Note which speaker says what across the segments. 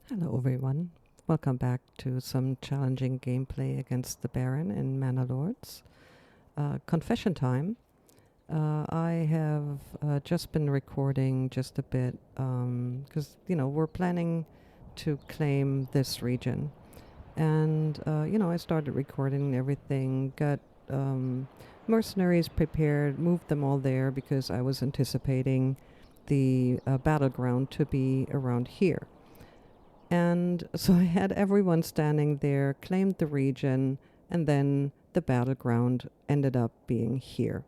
Speaker 1: Hello everyone, welcome back to some challenging gameplay against the Baron in Manor Lords. Confession time. I have just been recording just a bit because, we're planning to claim this region. And, I started recording everything, got mercenaries prepared, moved them all there because I was anticipating the battleground to be around here. And so I had everyone standing there, claimed the region, and then the battleground ended up being here.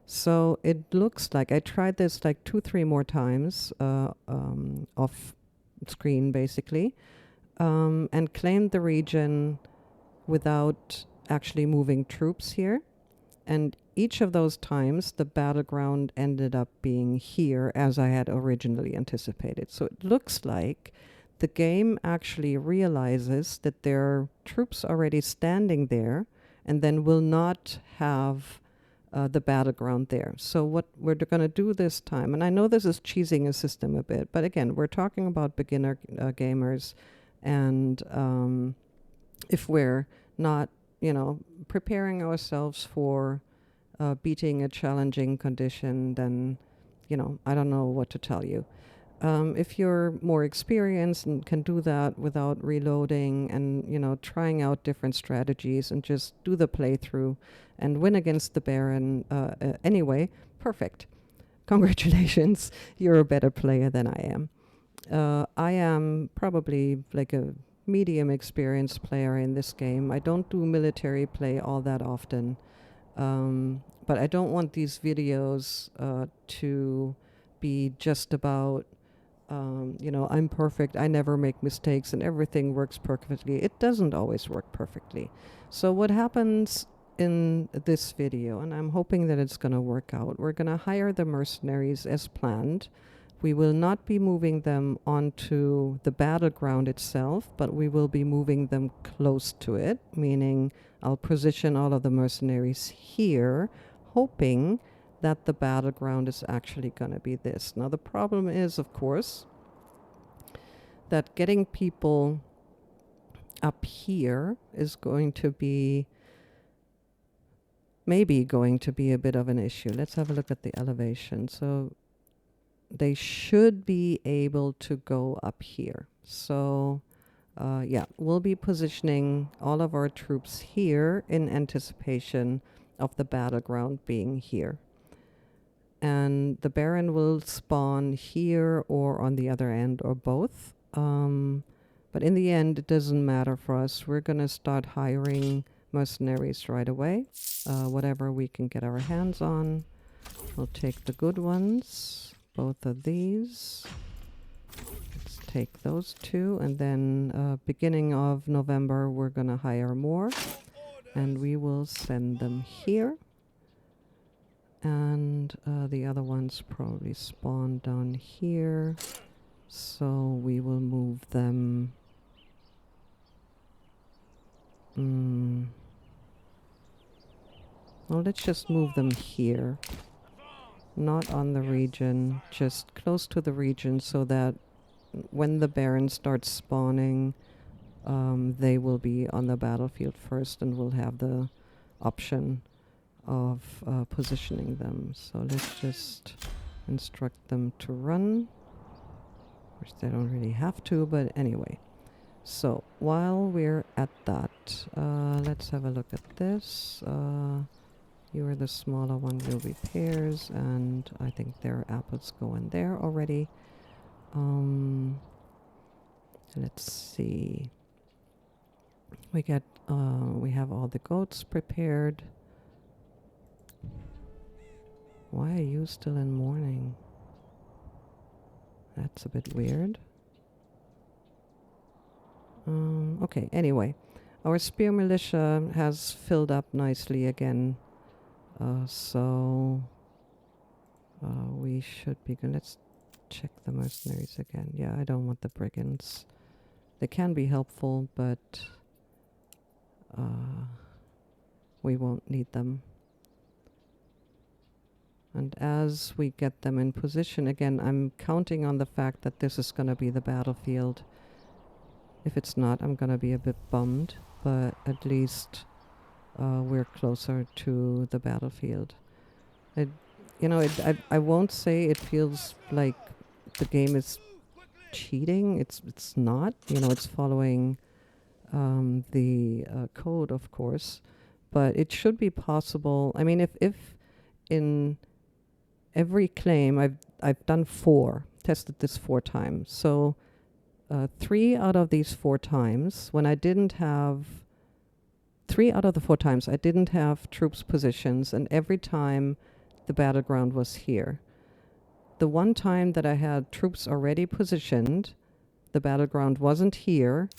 Speaker 1: So it looks like I tried this like 2-3 more times off screen basically, and claimed the region without actually moving troops here. And each of those times, the battleground ended up being here as I had originally anticipated. So it looks like the game actually realizes that there are troops already standing there and then will not have the battleground there. So what we're going to do this time, and I know this is cheesing a system a bit, but again, we're talking about beginner gamers, and if we're not, preparing ourselves for beating a challenging condition, then, I don't know what to tell you. If you're more experienced and can do that without reloading and, trying out different strategies and just do the playthrough and win against the Baron anyway, perfect. Congratulations, you're a better player than I am. I am probably like a medium experienced player in this game. I don't do military play all that often, but I don't want these videos to be just about I'm perfect, I never make mistakes, and everything works perfectly. It doesn't always work perfectly. So what happens in this video, and I'm hoping that it's going to work out, we're going to hire the mercenaries as planned. We will not be moving them onto the battleground itself, but we will be moving them close to it, meaning I'll position all of the mercenaries here, hoping that the battleground is actually going to be this. Now, the problem is, of course, that getting people up here is going to be maybe going to be a bit of an issue. Let's have a look at the elevation. So they should be able to go up here. So yeah, we'll be positioning all of our troops here in anticipation of the battleground being here. And the Baron will spawn here or on the other end or both. But in the end, it doesn't matter for us. We're going to start hiring mercenaries right away. Whatever we can get our hands on. We'll take the good ones. Both of these. Let's take those two. And then beginning of November, we're going to hire more. And we will send them here. And the other ones probably spawn down here. So we will move them. Well, let's just move them here. Not on the region, just close to the region so that when the Baron starts spawning, they will be on the battlefield first and will have the option of positioning them. So let's just instruct them to run. Of course, they don't really have to, but anyway. So while we're at that, let's have a look at this. You are the smaller one, you'll be pairs, and I think there are apples going there already. Let's see. We have all the goats prepared. Why are you still in mourning? That's a bit weird. Okay, anyway. Our spear militia has filled up nicely again. So we should be good. Let's check the mercenaries again. Yeah, I don't want the brigands. They can be helpful, but we won't need them. And as we get them in position, again, I'm counting on the fact that this is going to be the battlefield. If it's not, I'm gonna be a bit bummed, but at least we're closer to the battlefield. It, you know, I won't say it feels like the game is cheating. It's not. You know, it's following the code, of course, but it should be possible. I mean, if in every claim I've done 4, tested this 4 times. So 3 out of these 4 times, when I didn't have 3 out of the 4 times, I didn't have troops positions, and every time the battleground was here. The one time that I had troops already positioned, the battleground wasn't here,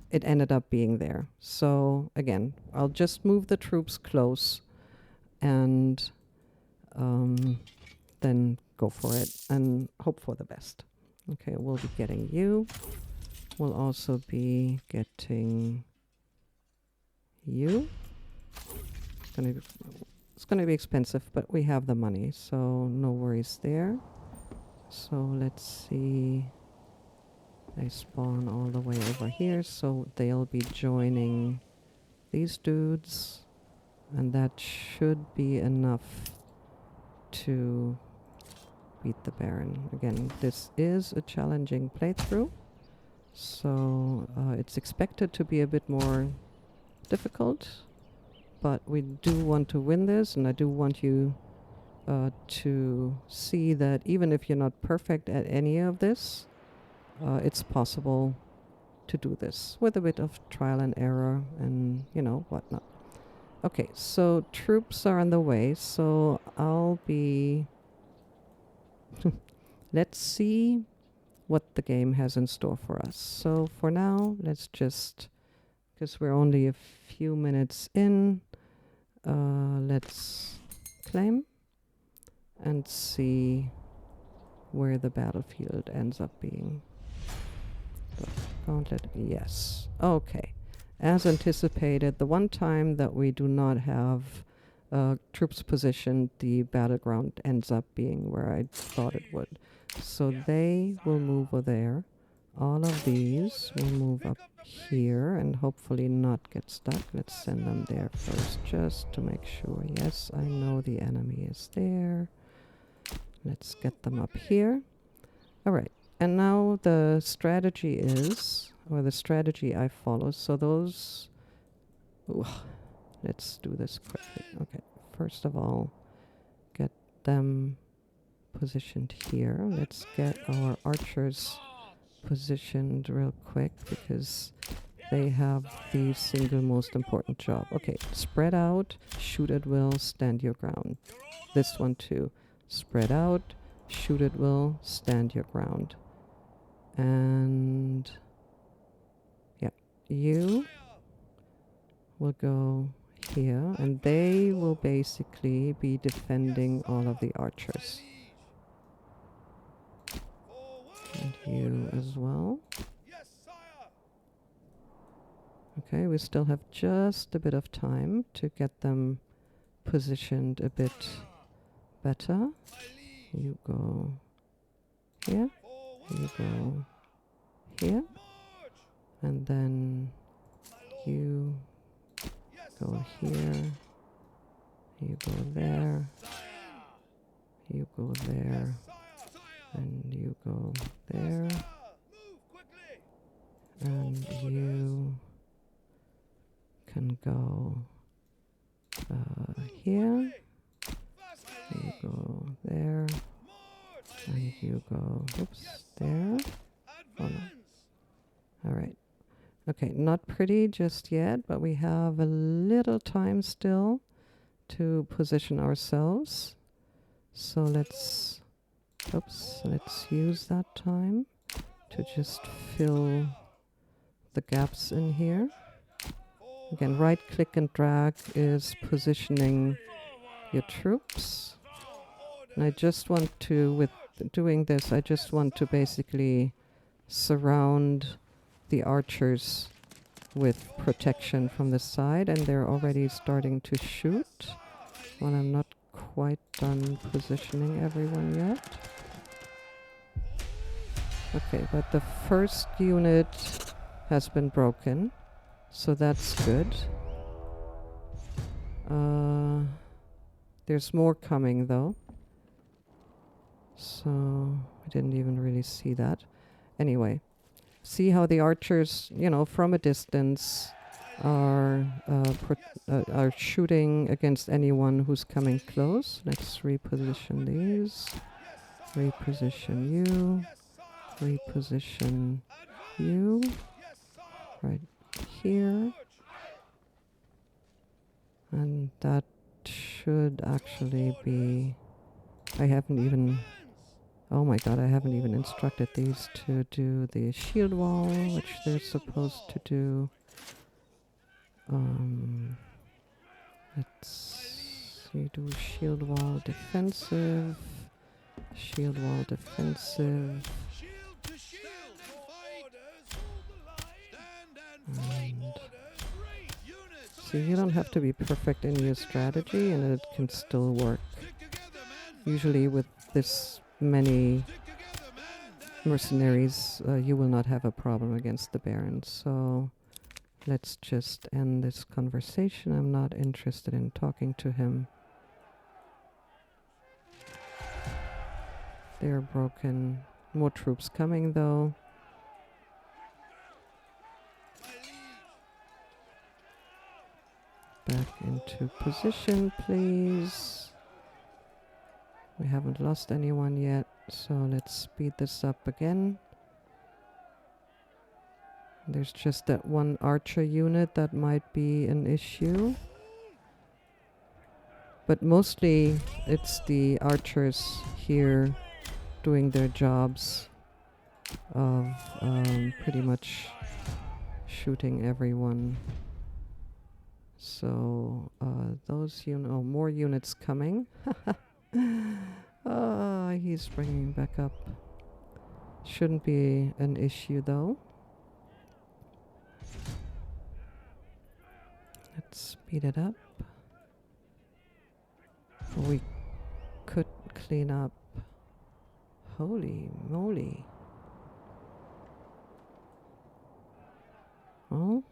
Speaker 1: it ended up being there. So again, I'll just move the troops close and then go for it and hope for the best. Okay, we'll be getting you. We'll also be getting you. It's gonna be expensive, but we have the money, so no worries there. So let's see. They spawn all the way over here, so they'll be joining these dudes, and that should be enough to beat the Baron. Again, this is a challenging playthrough, so it's expected to be a bit more difficult, but we do want to win this, and I do want you to see that even if you're not perfect at any of this, it's possible to do this with a bit of trial and error and, you know, whatnot. Okay, so troops are on the way, so I'll be... Let's see what the game has in store for us. So for now, let's just... because we're only a few minutes in, let's claim and see where the battlefield ends up being. Gauntlet, yes. Okay. As anticipated, the one time that we do not have troops positioned, the battleground ends up being where I thought it would. So they will move over there. All of these will move up here and hopefully not get stuck. Let's send them there first just to make sure. Yes, I know the enemy is there. Let's get them up here. All right. And now the strategy is, or the strategy I follow. So those, let's do this quickly. Okay. First of all, get them positioned here. Let's get our archers positioned real quick because they have the single most important job. Okay, spread out, shoot at will, stand your ground. This one too. Spread out, shoot at will, stand your ground. And yeah, you will go here and they will basically be defending all of the archers. And you as well. Okay, we still have just a bit of time to get them positioned a bit better. You go here, you go here, and then you go here, you go there, you go there, and you go there, and you can go here, you go there, and you go, oops, there. Oh no. All right. Okay, not pretty just yet, but we have a little time still to position ourselves. So let's use that time to just fill the gaps in here. Again, right click and drag is positioning your troops. And I just want to, with doing this, I just want to basically surround the archers with protection from the side, and they're already starting to shoot. Well, I'm not quite done positioning everyone yet. Okay, but the first unit has been broken, so that's good. There's more coming though, so I didn't even really see that. Anyway, see how the archers, you know, from a distance are shooting against anyone who's coming close. Let's reposition these. Reposition you. Reposition you. Right here. And that should actually be... I haven't even... Oh my god, I haven't even instructed these to do the shield wall, which they're supposed to do. Let's see, do shield wall defensive. Shield wall defensive. And see, you don't have to be perfect in your strategy and it can still work. Usually with this many mercenaries, you will not have a problem against the Baron. So let's just end this conversation. I'm not interested in talking to him. They're broken. More troops coming though. Back into position, please. We haven't lost anyone yet, so let's speed this up again. There's just that one archer unit that might be an issue. But mostly it's the archers here doing their jobs of pretty much shooting everyone. So those more units coming. He's bringing back up. Shouldn't be an issue though. Let's speed it up. We could clean up. Holy moly. Well,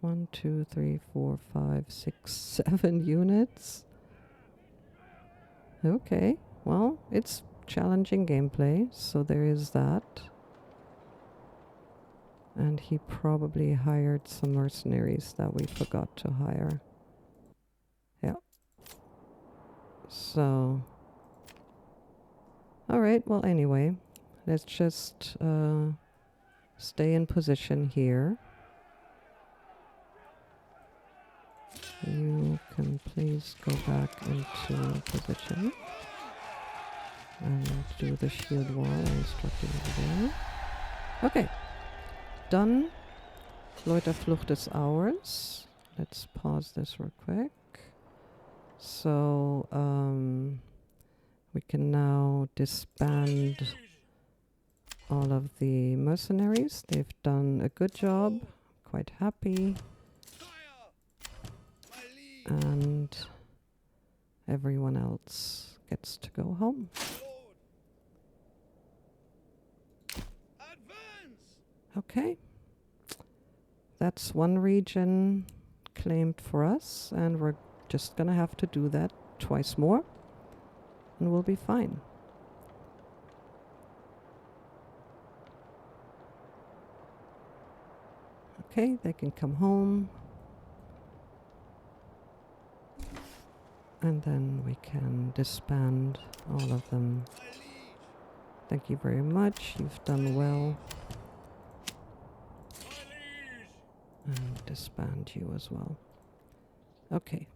Speaker 1: 1, 2, 3, 4, 5, 6, 7 units. Okay, well, it's challenging gameplay, so there is that. And he probably hired some mercenaries that we forgot to hire. Yeah. So, alright, well anyway, let's just stay in position here. You can please go back into position and do the shield wall I instructed you to do. Okay, done. Läuterflucht ist ours. Let's pause this real quick. So we can now disband all of the mercenaries. They've done a good job. Quite happy. And everyone else gets to go home. Okay. That's one region claimed for us, and we're just gonna have to do that twice more, and we'll be fine. Okay, they can come home. And then we can disband all of them. Thank you very much. You've done well. And disband you as well. Okay.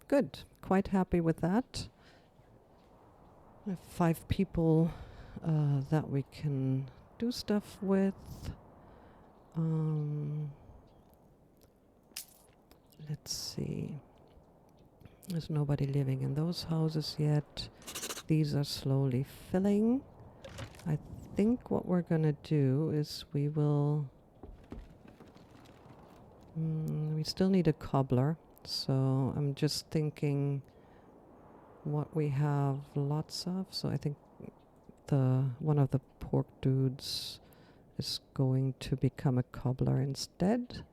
Speaker 1: Good. Quite happy with that. We have 5 people that we can do stuff with. Let's see. There's nobody living in those houses yet. These are slowly filling. I think what we're gonna do is we will... we still need a cobbler, so I'm just thinking what we have lots of. So I think one of the pork dudes is going to become a cobbler instead.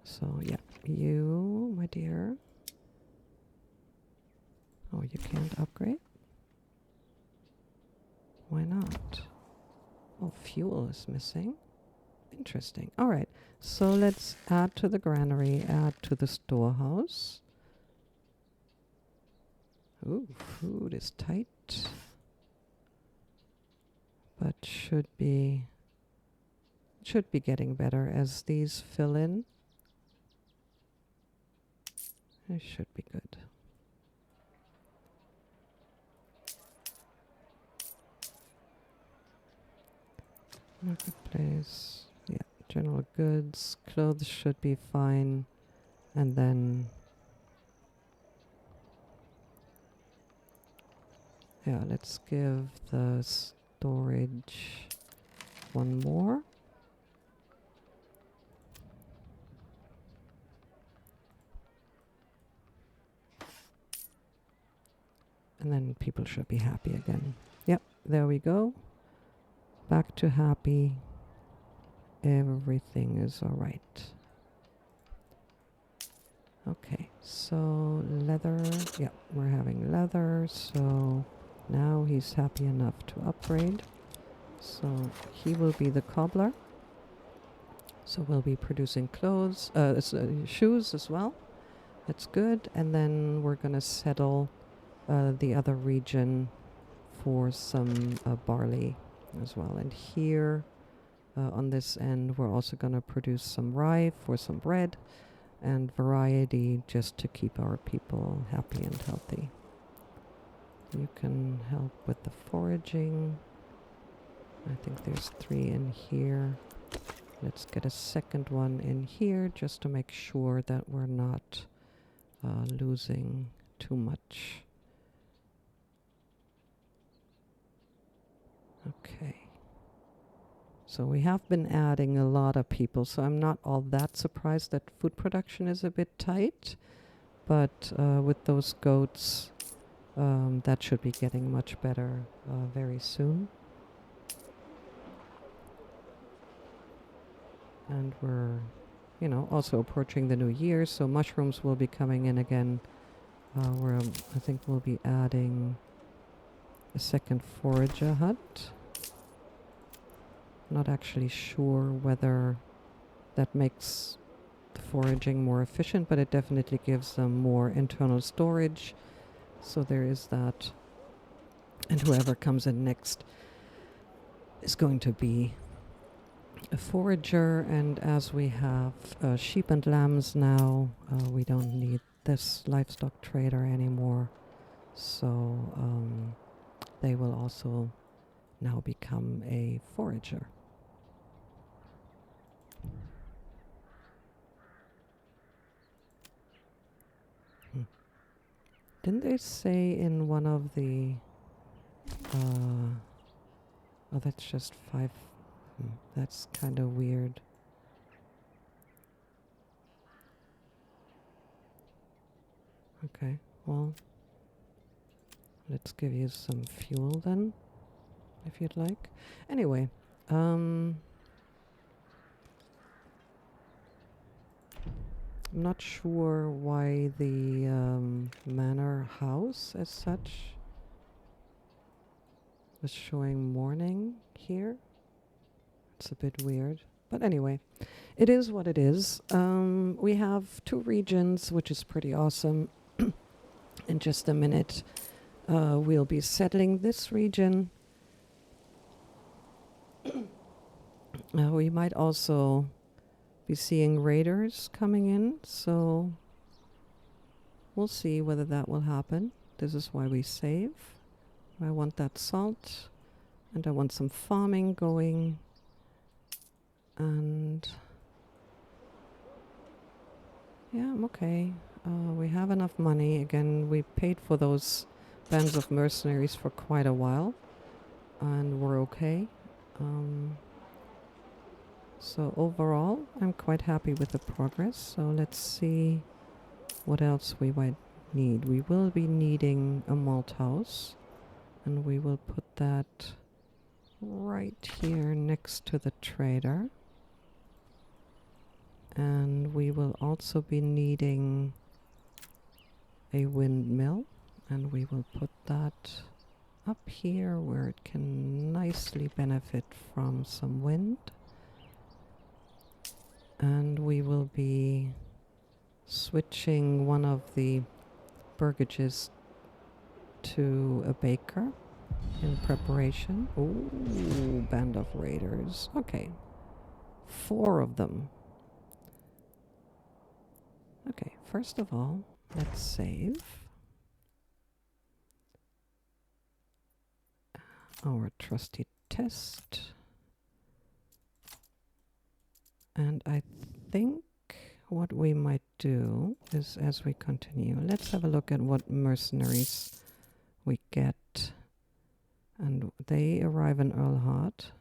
Speaker 1: So yeah, you, my dear. Oh, you can't upgrade? Why not? Oh, fuel is missing. Interesting. All right, so let's add to the granary, add to the storehouse. Ooh, food is tight, but should be getting better as these fill in. It should be good. Marketplace, yeah, general goods, clothes should be fine, and then yeah, let's give the storage one more. And then people should be happy again. Yep, there we go. Back to happy. Everything is all right. Okay, so leather. Yeah, we're having leather. So now he's happy enough to upgrade. So he will be the cobbler. So we'll be producing clothes, shoes as well. That's good. And then we're going to settle the other region for some barley as well. And here on this end, we're also going to produce some rye for some bread and variety just to keep our people happy and healthy. You can help with the foraging. I think there's 3 in here. Let's get a second one in here just to make sure that we're not losing too much. Okay. So we have been adding a lot of people, so I'm not all that surprised that food production is a bit tight. But with those goats, that should be getting much better very soon. And we're, you know, also approaching the new year, so mushrooms will be coming in again. I think we'll be adding a second forager hut. Not actually sure whether that makes the foraging more efficient, but it definitely gives them more internal storage. So there is that. And whoever comes in next is going to be a forager. And as we have sheep and lambs now, we don't need this livestock trader anymore. So they will also now become a forager. Didn't they say in one of the... oh, that's just 5. That's kind of weird. Okay, well, let's give you some fuel then, if you'd like. Anyway, I'm not sure why the manor house as such was showing morning here. It's a bit weird. But anyway, it is what it is. We have 2 regions, which is pretty awesome. In just a minute, we'll be settling this region. We might also be seeing raiders coming in, so we'll see whether that will happen. This is why we save. I want that salt, and I want some farming going, and yeah, I'm okay. We have enough money. Again, we paid for those bands of mercenaries for quite a while, and we're okay. So overall, I'm quite happy with the progress. So let's see what else we might need. We will be needing a malt house, and we will put that right here next to the trader. And we will also be needing a windmill, and we will put that up here where it can nicely benefit from some wind. And we will be switching one of the burgages to a baker in preparation. Ooh, band of raiders. Okay, 4 of them. Okay, first of all, let's save our trusty test. And I think what we might do is, as we continue, let's have a look at what mercenaries we get. And they arrive in Earlhart.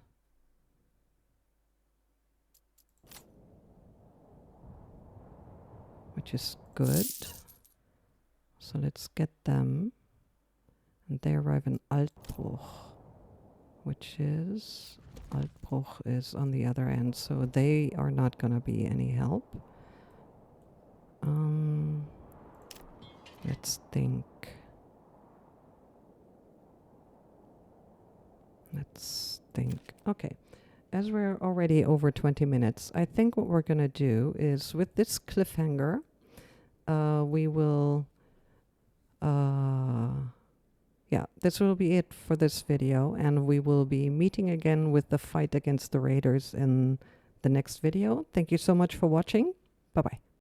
Speaker 1: Which is good. So let's get them. And they arrive in Altbruch, which is... Altbruch is on the other end, so they are not going to be any help. Let's think. Let's think. Okay. As we're already over 20 minutes, I think what we're going to do is, with this cliffhanger, we will... yeah, this will be it for this video, and we will be meeting again with the fight against the raiders in the next video. Thank you so much for watching. Bye-bye.